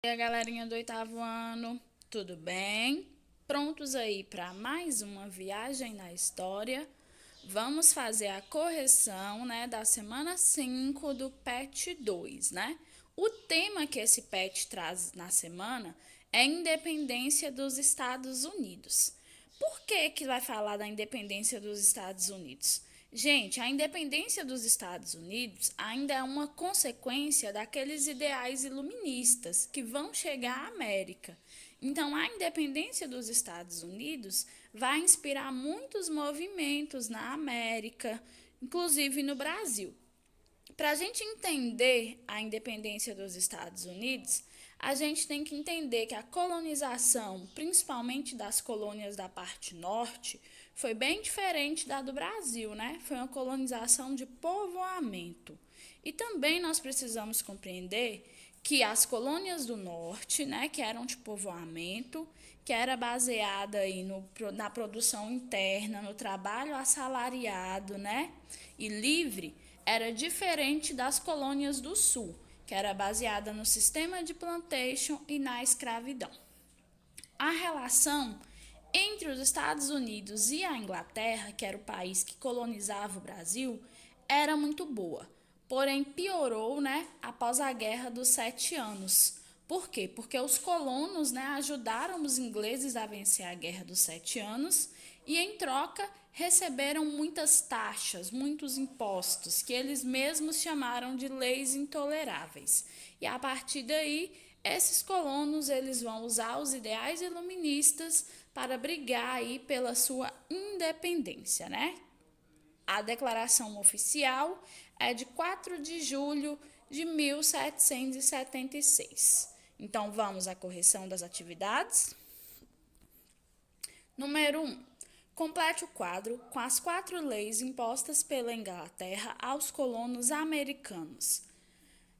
E a galerinha do oitavo ano, tudo bem? Prontos aí para mais uma viagem na história? Vamos fazer a correção, né, da semana 5 do PET 2, né? O tema que esse PET traz na semana é independência dos Estados Unidos. Por que que vai falar da independência dos Estados Unidos? Gente, a independência dos Estados Unidos ainda é uma consequência daqueles ideais iluministas que vão chegar à América. Então, a independência dos Estados Unidos vai inspirar muitos movimentos na América, inclusive no Brasil. Para a gente entender a independência dos Estados Unidos, a gente tem que entender que a colonização, principalmente das colônias da parte norte, foi bem diferente da do Brasil, né? Foi uma colonização de povoamento. E também nós precisamos compreender que as colônias do norte, né, que eram de povoamento, que era baseada aí na produção interna, no trabalho assalariado, né, e livre, era diferente das colônias do sul, que era baseada no sistema de plantation e na escravidão. A relação entre os Estados Unidos e a Inglaterra, que era o país que colonizava o Brasil, era muito boa. Porém, piorou, né, após a Guerra dos 7 Anos. Por quê? Porque os colonos, né, ajudaram os ingleses a vencer a Guerra dos 7 Anos e, em troca, receberam muitas taxas, muitos impostos, que eles mesmos chamaram de leis intoleráveis. E, a partir daí, esses colonos eles vão usar os ideais iluministas para brigar aí pela sua independência, né? A declaração oficial é de 4 de julho de 1776. Então, vamos à correção das atividades. Número 1. Complete o quadro com as 4 leis impostas pela Inglaterra aos colonos americanos.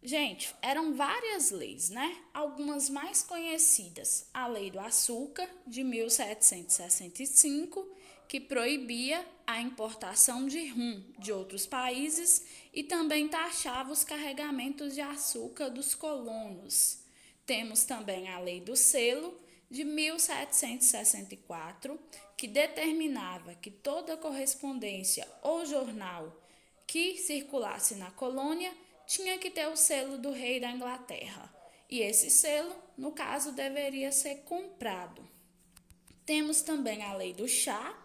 Gente, eram várias leis, né? Algumas mais conhecidas. A Lei do Açúcar, de 1765, que proibia a importação de rum de outros países e também taxava os carregamentos de açúcar dos colonos. Temos também a Lei do Selo, de 1764, que determinava que toda correspondência ou jornal que circulasse na colônia tinha que ter o selo do rei da Inglaterra. E esse selo, no caso, deveria ser comprado. Temos também a Lei do Chá,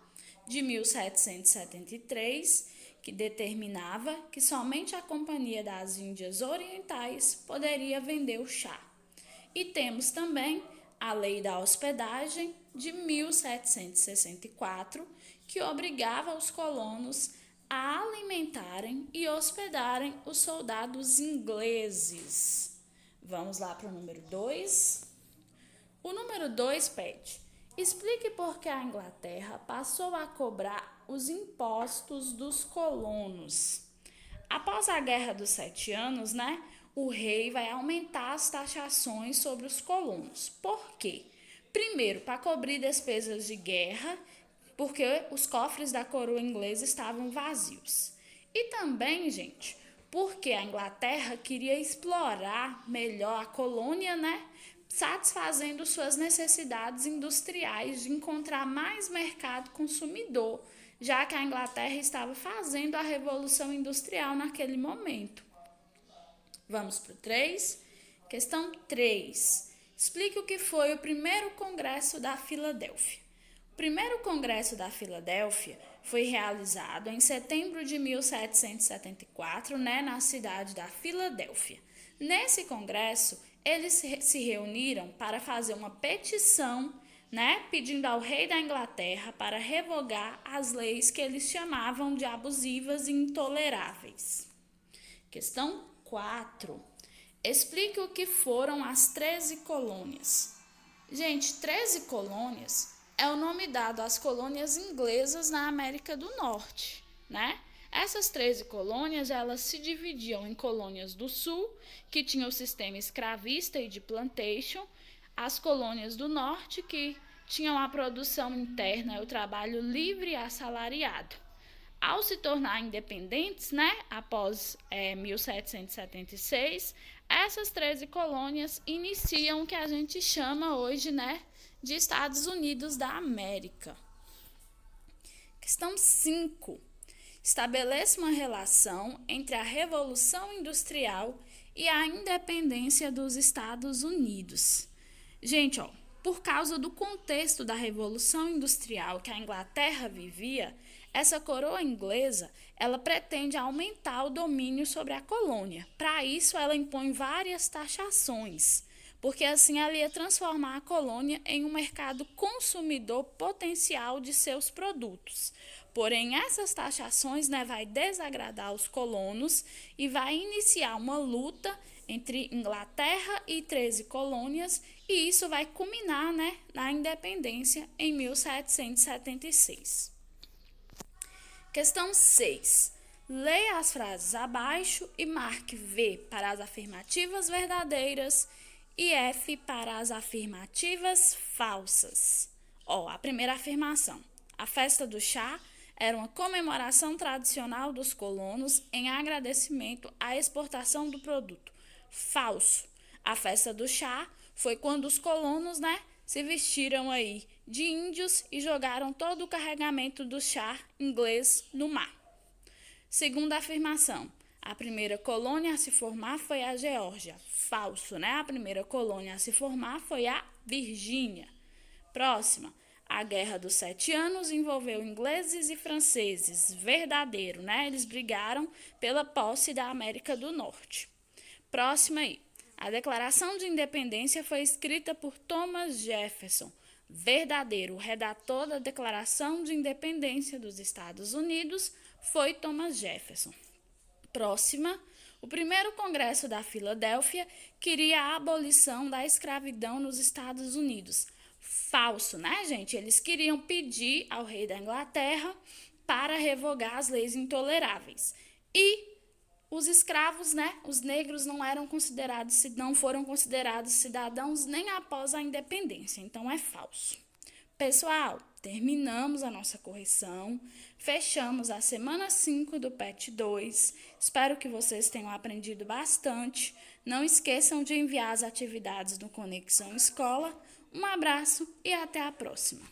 de 1773, que determinava que somente a Companhia das Índias Orientais poderia vender o chá. E temos também a Lei da Hospedagem, de 1764, que obrigava os colonos a alimentarem e hospedarem os soldados ingleses. Vamos lá para o número 2. O número 2 pede: explique por que a Inglaterra passou a cobrar os impostos dos colonos. Após a Guerra dos 7 Anos, né, o rei vai aumentar as taxações sobre os colonos. Por quê? Primeiro, para cobrir despesas de guerra, porque os cofres da coroa inglesa estavam vazios. E também, gente, porque a Inglaterra queria explorar melhor a colônia, né? Satisfazendo suas necessidades industriais de encontrar mais mercado consumidor, já que a Inglaterra estava fazendo a Revolução Industrial naquele momento. Vamos para o 3. Questão 3. Explique o que foi o primeiro Congresso da Filadélfia. O primeiro Congresso da Filadélfia foi realizado em setembro de 1774, né, na cidade da Filadélfia. Nesse congresso, eles se reuniram para fazer uma petição, né, pedindo ao rei da Inglaterra para revogar as leis que eles chamavam de abusivas e intoleráveis. Questão 4. Explique o que foram as 13 colônias. Gente, 13 colônias é o nome dado às colônias inglesas na América do Norte, né? Essas 13 colônias, elas se dividiam em colônias do Sul, que tinham o sistema escravista e de plantation, as colônias do Norte, que tinham a produção interna e o trabalho livre e assalariado. Ao se tornar independentes, né, após 1776, essas 13 colônias iniciam o que a gente chama hoje, né, de Estados Unidos da América. Questão 5. Estabeleça uma relação entre a Revolução Industrial e a independência dos Estados Unidos. Gente, por causa do contexto da Revolução Industrial que a Inglaterra vivia, essa coroa inglesa, ela pretende aumentar o domínio sobre a colônia. Para isso, ela impõe várias taxações, porque assim ela ia transformar a colônia em um mercado consumidor potencial de seus produtos. Porém, essas taxações, vai desagradar os colonos e vai iniciar uma luta entre Inglaterra e 13 colônias, e isso vai culminar, na independência em 1776. Questão 6. Leia as frases abaixo e marque V para as afirmativas verdadeiras e F para as afirmativas falsas. A primeira afirmação. A festa do chá era uma comemoração tradicional dos colonos em agradecimento à exportação do produto. Falso. A festa do chá foi quando os colonos, se vestiram aí de índios e jogaram todo o carregamento do chá inglês no mar. Segunda afirmação. A primeira colônia a se formar foi a Geórgia. Falso, A primeira colônia a se formar foi a Virgínia. Próxima. A Guerra dos 7 Anos envolveu ingleses e franceses. Verdadeiro, Eles brigaram pela posse da América do Norte. Próxima aí. A Declaração de Independência foi escrita por Thomas Jefferson. Verdadeiro, o redator da Declaração de Independência dos Estados Unidos foi Thomas Jefferson. Próxima. O primeiro Congresso da Filadélfia queria a abolição da escravidão nos Estados Unidos. Falso, gente? Eles queriam pedir ao rei da Inglaterra para revogar as leis intoleráveis. E os escravos, os negros não foram considerados cidadãos nem após a independência. Então, é falso. Pessoal, terminamos a nossa correção. Fechamos a semana 5 do PET 2. Espero que vocês tenham aprendido bastante. Não esqueçam de enviar as atividades no Conexão Escola. Um abraço e até a próxima.